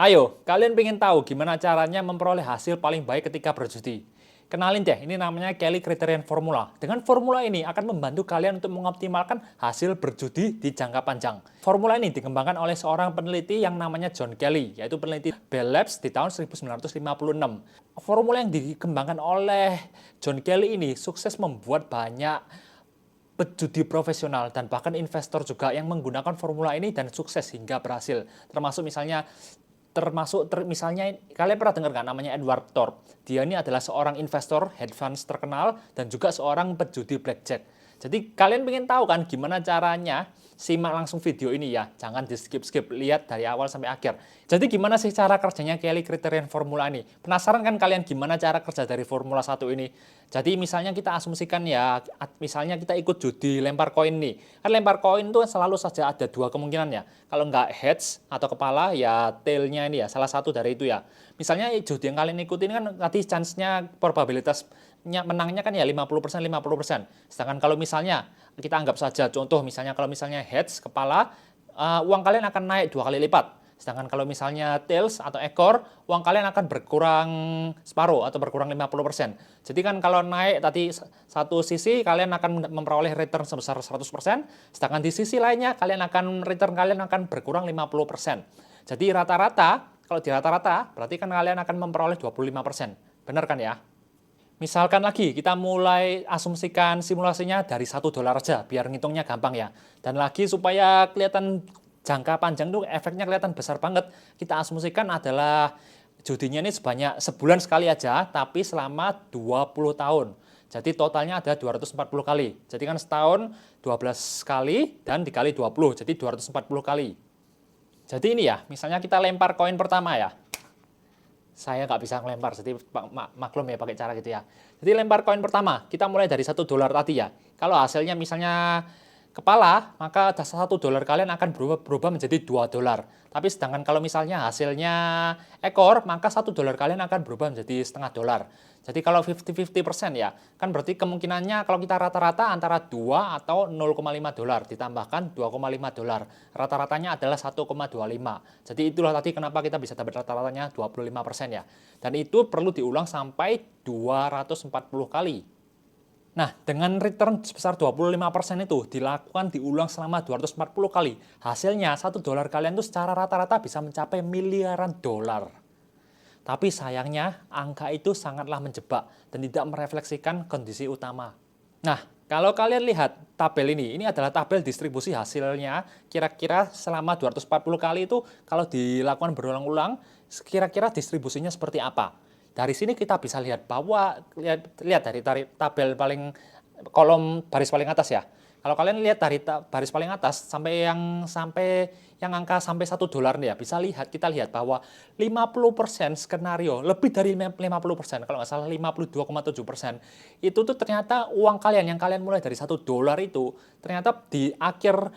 Ayo, kalian pengen tahu gimana caranya memperoleh hasil paling baik ketika berjudi? Kenalin deh, ini namanya Kelly Criterion Formula. Dengan formula ini akan membantu kalian untuk mengoptimalkan hasil berjudi di jangka panjang. Formula ini dikembangkan oleh seorang peneliti yang namanya John Kelly, yaitu peneliti Bell Labs di tahun 1956. Formula yang dikembangkan oleh John Kelly ini sukses membuat banyak pejudi profesional dan bahkan investor juga yang menggunakan formula ini dan sukses hingga berhasil. Misalnya kalian pernah dengar nggak namanya Edward Thorp? Dia ini adalah seorang investor hedge funds terkenal dan juga seorang pejudi blackjack. Jadi kalian pengen tahu kan gimana caranya? Simak langsung video ini ya, jangan di skip-skip, lihat dari awal sampai akhir. Jadi gimana sih cara kerjanya Kelly Criterion Formula ini? Penasaran kan kalian gimana cara kerja dari Formula 1 ini? Jadi misalnya kita asumsikan ya, misalnya kita ikut judi lempar koin nih. Kan lempar koin tuh selalu saja ada dua kemungkinan ya. Kalau nggak heads atau kepala ya tailnya ini ya, salah satu dari itu ya. Misalnya judi yang kalian ikutin kan nanti chance-nya probabilitas menangnya kan ya 50%, 50%. Sedangkan kalau misalnya kita anggap saja contoh misalnya kalau misalnya heads kepala, uang kalian akan naik 2 kali lipat. Sedangkan kalau misalnya tails atau ekor, uang kalian akan berkurang separuh atau berkurang 50%. Jadi kan kalau naik tadi satu sisi kalian akan memperoleh return sebesar 100%, sedangkan di sisi lainnya return kalian akan berkurang 50%. Jadi rata-rata, kalau di rata-rata berarti kan kalian akan memperoleh 25%. Benar kan ya? Misalkan lagi, kita mulai asumsikan simulasinya dari $1 aja, biar ngitungnya gampang ya. Dan lagi supaya kelihatan jangka panjang tuh efeknya kelihatan besar banget, kita asumsikan adalah judinya ini sebanyak sebulan sekali aja, tapi selama 20 tahun. Jadi totalnya ada 240 kali. Jadi kan setahun 12 kali dan dikali 20, jadi 240 kali. Jadi ini ya, misalnya kita lempar koin pertama ya. Saya nggak bisa ngelempar, jadi maklum ya pakai cara gitu ya. Jadi lempar koin pertama, kita mulai dari $1 tadi ya. Kalau hasilnya misalnya kepala, maka $1 kalian akan berubah menjadi $2. Tapi sedangkan kalau misalnya hasilnya ekor, maka $1 kalian akan berubah menjadi $0,5. Jadi kalau 50-50% ya, kan berarti kemungkinannya kalau kita rata-rata antara 2 atau $0,5 ditambahkan $2,5. Rata-ratanya adalah 1,25. Jadi itulah tadi kenapa kita bisa dapat rata-ratanya 25% ya. Dan itu perlu diulang sampai 240 kali. Nah, dengan return sebesar 25% itu dilakukan diulang selama 240 kali. Hasilnya $1 kalian itu secara rata-rata bisa mencapai miliaran dolar. Tapi sayangnya angka itu sangatlah menjebak dan tidak merefleksikan kondisi utama. Nah, kalau kalian lihat tabel ini adalah tabel distribusi hasilnya kira-kira selama 240 kali itu kalau dilakukan berulang-ulang, kira-kira distribusinya seperti apa. Dari sini kita bisa lihat bahwa, lihat dari tabel kolom baris paling atas ya. Kalau kalian lihat dari baris paling atas sampai yang angka sampai $1 nih ya, kita lihat bahwa 50% skenario, lebih dari 50%, kalau nggak salah 52,7%, itu tuh ternyata uang kalian yang kalian mulai dari $1 itu, ternyata di akhir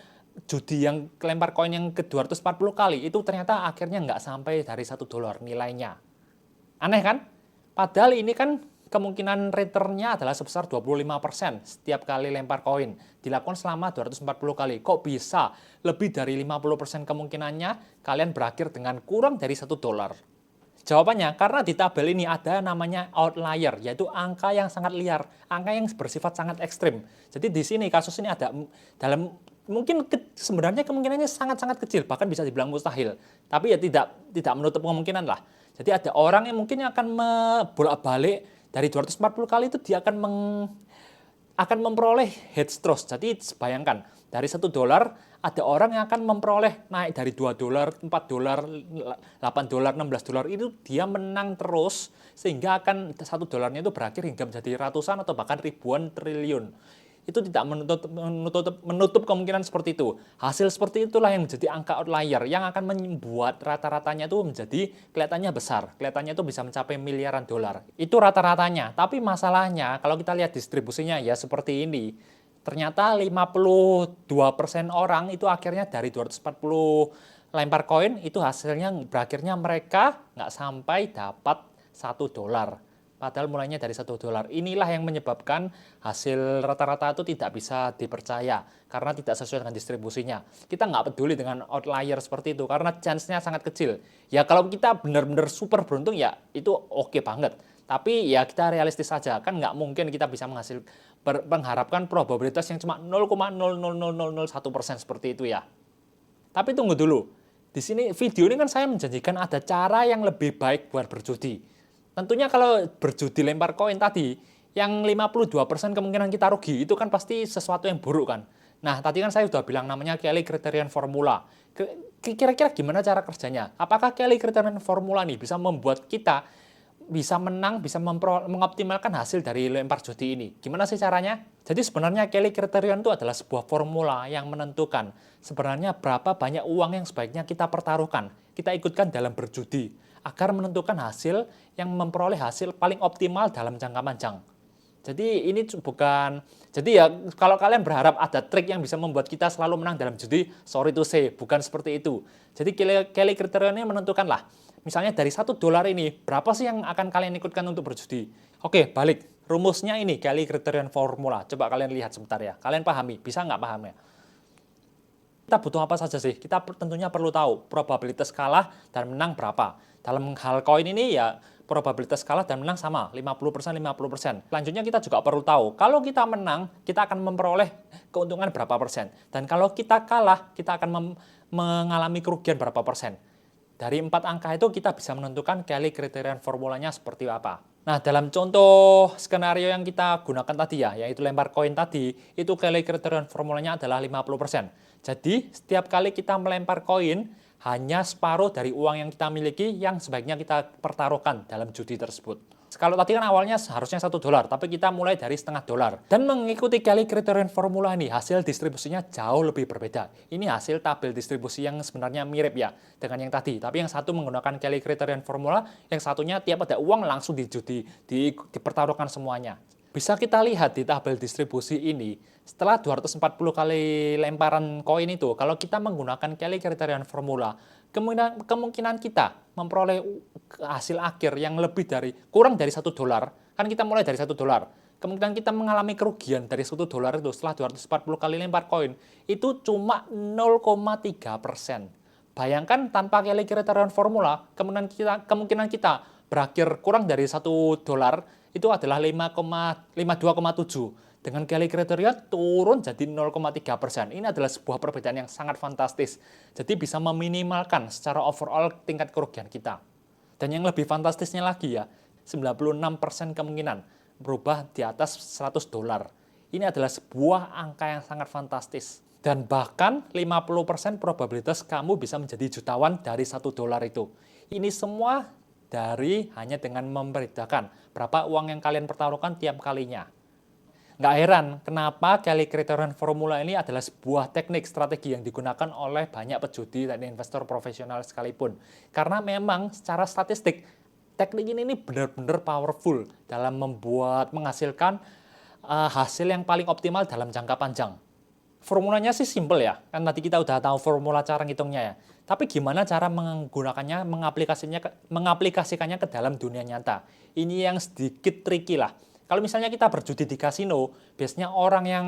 judi yang lempar koin yang ke 240 kali, itu ternyata akhirnya nggak sampai dari $1 nilainya. Aneh kan? Padahal ini kan kemungkinan returnnya adalah sebesar 25% setiap kali lempar koin. Dilakukan selama 240 kali. Kok bisa? Lebih dari 50% kemungkinannya kalian berakhir dengan kurang dari $1. Jawabannya, karena di tabel ini ada namanya outlier, yaitu angka yang sangat liar, angka yang bersifat sangat ekstrim. Jadi di sini kasus ini ada dalam mungkin sebenarnya kemungkinannya sangat-sangat kecil, bahkan bisa dibilang mustahil. Tapi ya tidak menutup kemungkinan lah. Jadi ada orang yang mungkin akan bolak-balik dari 240 kali itu dia akan memperoleh heads terus. Jadi bayangkan, dari $1 ada orang yang akan memperoleh naik dari $2, $4, $8, $16, itu dia menang terus sehingga akan $1 itu berakhir hingga menjadi ratusan atau bahkan ribuan triliun. Itu tidak menutup kemungkinan seperti itu. Hasil seperti itulah yang menjadi angka outlier yang akan membuat rata-ratanya itu menjadi kelihatannya besar. Kelihatannya itu bisa mencapai miliaran dolar. Itu rata-ratanya. Tapi masalahnya kalau kita lihat distribusinya ya seperti ini. Ternyata 52% orang itu akhirnya dari 240 lempar koin itu hasilnya berakhirnya mereka nggak sampai dapat $1. Padahal mulainya dari $1. Inilah yang menyebabkan hasil rata-rata itu tidak bisa dipercaya karena tidak sesuai dengan distribusinya. Kita nggak peduli dengan outlier seperti itu karena chance-nya sangat kecil. Ya kalau kita benar-benar super beruntung ya itu oke banget. Tapi ya kita realistis saja, kan nggak mungkin kita bisa mengharapkan probabilitas yang cuma 0,00001% seperti itu ya. Tapi tunggu dulu, di sini video ini kan saya menjanjikan ada cara yang lebih baik buat berjudi. Tentunya kalau berjudi lempar koin tadi, yang 52% kemungkinan kita rugi, itu kan pasti sesuatu yang buruk kan. Nah, tadi kan saya sudah bilang namanya Kelly Criterion Formula. Kira-kira gimana cara kerjanya? Apakah Kelly Criterion Formula nih bisa membuat kita bisa menang, bisa mengoptimalkan hasil dari lempar judi ini? Gimana sih caranya? Jadi sebenarnya Kelly Criterion itu adalah sebuah formula yang menentukan sebenarnya berapa banyak uang yang sebaiknya kita pertaruhkan, kita ikutkan dalam berjudi, agar menentukan hasil yang memperoleh hasil paling optimal dalam jangka panjang. Jadi ini bukan, jadi ya kalau kalian berharap ada trik yang bisa membuat kita selalu menang dalam judi, sorry to say, bukan seperti itu. Jadi Kelly Criterion ini menentukanlah, misalnya dari $1 ini, berapa sih yang akan kalian ikutkan untuk berjudi? Oke, balik. Rumusnya ini, Kelly Criterion Formula. Coba kalian lihat sebentar ya. Kalian pahami, bisa nggak pahamnya? Kita butuh apa saja sih? Kita tentunya perlu tahu probabilitas kalah dan menang berapa. Dalam hal koin ini ya probabilitas kalah dan menang sama, 50%, 50%. Selanjutnya kita juga perlu tahu, kalau kita menang, kita akan memperoleh keuntungan berapa persen. Dan kalau kita kalah, kita akan mengalami kerugian berapa persen. Dari 4 angka itu kita bisa menentukan Kelly Criterion formulanya seperti apa. Nah, dalam contoh skenario yang kita gunakan tadi ya, yaitu lempar koin tadi, itu Kelly Criterion formulanya adalah 50%. Jadi, setiap kali kita melempar koin, hanya separuh dari uang yang kita miliki yang sebaiknya kita pertaruhkan dalam judi tersebut. Kalau tadi kan awalnya harusnya $1, tapi kita mulai dari $0,5. Dan mengikuti Kelly Criterion formula ini, hasil distribusinya jauh lebih berbeda. Ini hasil tabel distribusi yang sebenarnya mirip ya dengan yang tadi. Tapi yang satu menggunakan Kelly Criterion formula, yang satunya tiap ada uang langsung dipertaruhkan semuanya. Bisa kita lihat di tabel distribusi ini, setelah 240 kali lemparan koin itu, kalau kita menggunakan Kelly Criterion formula, kemungkinan kita memperoleh hasil akhir yang kurang dari $1, kan kita mulai dari $1. Kemungkinan kita mengalami kerugian dari $1 itu setelah 240 kali lempar koin, itu cuma 0,3%. Bayangkan tanpa Kelly Criterion formula, kemungkinan kita berakhir kurang dari $1 itu adalah 52,7. Dengan Kelly Criterion turun jadi 0,3%. Ini adalah sebuah perbedaan yang sangat fantastis. Jadi bisa meminimalkan secara overall tingkat kerugian kita. Dan yang lebih fantastisnya lagi ya, 96% kemungkinan berubah di atas $100. Ini adalah sebuah angka yang sangat fantastis. Dan bahkan 50% probabilitas kamu bisa menjadi jutawan dari $1 itu. Ini semua dari hanya dengan memberitakan berapa uang yang kalian pertaruhkan tiap kalinya. Nggak heran kenapa Kelly Criterion formula ini adalah sebuah teknik strategi yang digunakan oleh banyak pejudi dan investor profesional sekalipun. Karena memang secara statistik, teknik ini benar-benar powerful dalam menghasilkan hasil yang paling optimal dalam jangka panjang. Formulanya sih simple ya, kan tadi kita udah tahu formula cara ngitungnya ya. Tapi gimana cara menggunakannya, mengaplikasikannya ke dalam dunia nyata? Ini yang sedikit tricky lah. Kalau misalnya kita berjudi di kasino, biasanya orang yang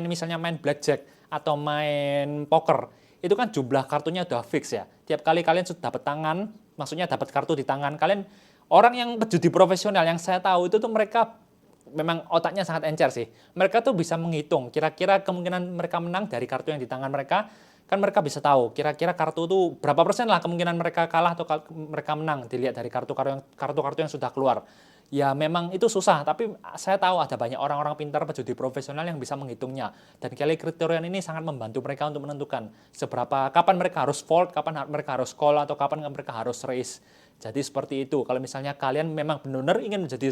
misalnya main blackjack atau main poker, itu kan jumlah kartunya udah fix ya. Tiap kali kalian sudah dapat tangan, maksudnya dapat kartu di tangan, kalian orang yang berjudi profesional yang saya tahu itu tuh mereka memang otaknya sangat encer sih. Mereka tuh bisa menghitung kira-kira kemungkinan mereka menang dari kartu yang di tangan mereka, kan mereka bisa tahu kira-kira kartu itu berapa persen lah kemungkinan mereka kalah atau mereka menang dilihat dari kartu-kartu yang sudah keluar. Ya memang itu susah, tapi saya tahu ada banyak orang-orang pintar pejudi profesional yang bisa menghitungnya. Dan Kelly Criterion ini sangat membantu mereka untuk menentukan kapan mereka harus fold, kapan mereka harus call, atau kapan mereka harus raise. Jadi seperti itu, kalau misalnya kalian memang benar-benar ingin menjadi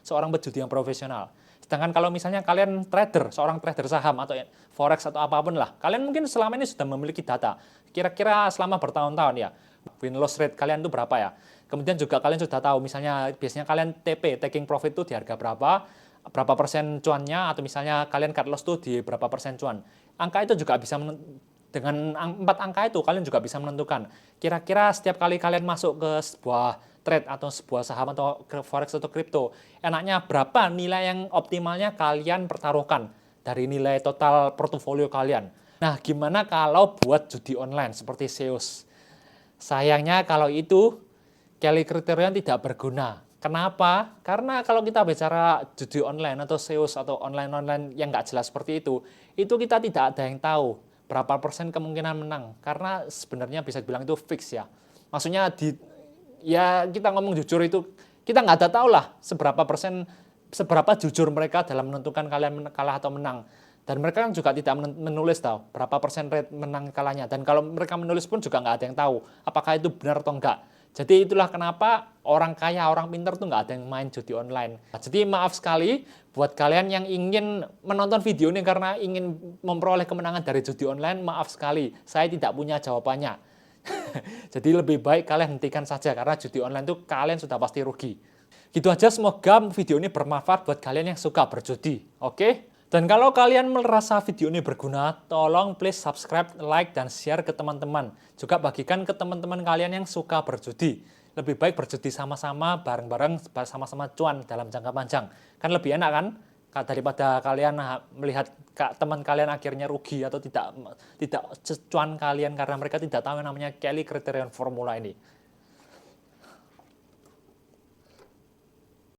seorang pejudi yang profesional. Sedangkan kalau misalnya kalian seorang trader saham atau forex atau apapun lah, kalian mungkin selama ini sudah memiliki data. Kira-kira selama bertahun-tahun ya, win-loss rate kalian itu berapa ya? Kemudian juga kalian sudah tahu, misalnya biasanya kalian taking profit itu di harga berapa persen cuannya, atau misalnya kalian cut loss itu di berapa persen cuan. Angka itu juga bisa Dengan 4 angka itu kalian juga bisa menentukan kira-kira setiap kali kalian masuk ke sebuah trade atau sebuah saham atau forex atau kripto, enaknya berapa nilai yang optimalnya kalian pertaruhkan dari nilai total portofolio kalian. Nah, gimana kalau buat judi online seperti Zeus? Sayangnya kalau itu Kelly Criterion tidak berguna. Kenapa? Karena kalau kita bicara judi online atau Zeus atau online-online yang nggak jelas seperti itu kita tidak ada yang tahu berapa persen kemungkinan menang. Karena sebenarnya bisa dibilang itu fix ya. Maksudnya ya kita ngomong jujur itu, kita nggak ada tahu lah seberapa jujur mereka dalam menentukan kalian kalah atau menang. Dan mereka kan juga tidak menulis tahu berapa persen rate menang kalahnya. Dan kalau mereka menulis pun juga nggak ada yang tahu apakah itu benar atau enggak. Jadi itulah kenapa orang kaya, orang pintar tuh nggak ada yang main judi online. Jadi maaf sekali buat kalian yang ingin menonton video ini karena ingin memperoleh kemenangan dari judi online, maaf sekali, saya tidak punya jawabannya. Jadi lebih baik kalian hentikan saja karena judi online itu kalian sudah pasti rugi. Gitu aja, semoga video ini bermanfaat buat kalian yang suka berjudi. Oke? Dan kalau kalian merasa video ini berguna, tolong please subscribe, like, dan share ke teman-teman. Juga bagikan ke teman-teman kalian yang suka berjudi. Lebih baik berjudi sama-sama, bareng-bareng, sama-sama cuan dalam jangka panjang. Kan lebih enak kan? Daripada kalian melihat teman kalian akhirnya rugi atau tidak cuan kalian karena mereka tidak tahu yang namanya Kelly Criterion formula ini.